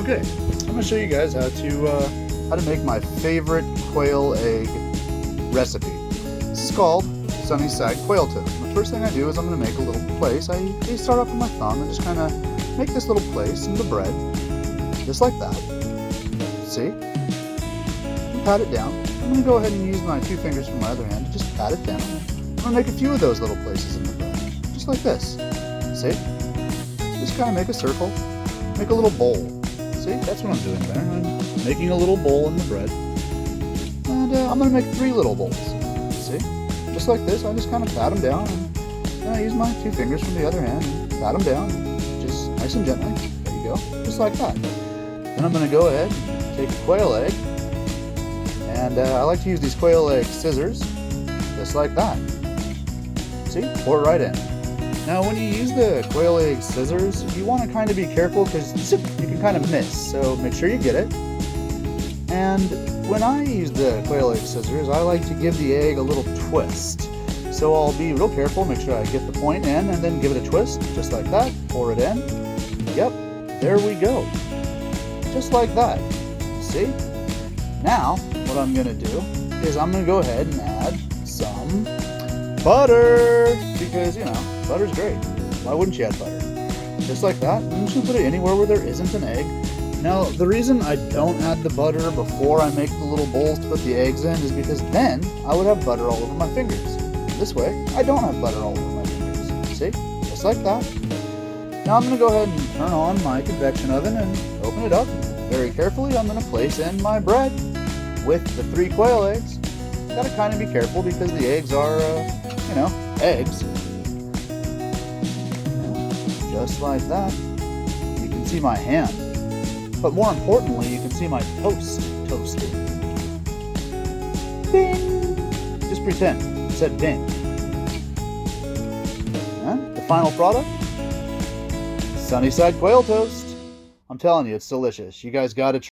Okay, I'm going to show you guys how to make my favorite quail egg recipe. This is called Sunnyside Quail Toast. The first thing I do is I'm going to make a little place. I start off with my thumb and just kind of make this little place in the bread, just like that. See? And pat it down. I'm going to go ahead and use my 2 fingers from my other hand to just pat it down. I'm going to make a few of those little places in the bread, just like this. See? Just kind of make a circle, make a little bowl. See, that's what I'm doing there. I'm making a little bowl in the bread. And I'm going to make 3 little bowls. See? Just like this, I just kind of pat them down. And then I use my 2 fingers from the other hand and pat them down. Just nice and gently. There you go. Just like that. Then I'm going to go ahead and take a quail egg. And I like to use these quail egg scissors. Just like that. See? Pour it right in. Now when you use the quail egg scissors, you want to kind of be careful because you can kind of miss, so make sure you get it. And when I use the quail egg scissors, I like to give the egg a little twist. So I'll be real careful, make sure I get the point in, and then give it a twist, just like that. Pour it in. Yep, there we go. Just like that. See? Now, what I'm going to do is I'm going to go ahead and add some butter, because, you know, butter's great. Why wouldn't you add butter? Just like that. I'm just going to put it anywhere where there isn't an egg. Now, the reason I don't add the butter before I make the little bowls to put the eggs in is because then I would have butter all over my fingers. This way, I don't have butter all over my fingers. See? Just like that. Now I'm going to go ahead and turn on my convection oven and open it up. Very carefully, I'm going to place in my bread with the 3 quail eggs. Got to kind of be careful because the eggs are, eggs. Just like that. You can see my hand. But more importantly, you can see my toast toasted. Bing! Just pretend. It said bing. And the final product? Sunnyside Quail Toast. I'm telling you, it's delicious. You guys got to try.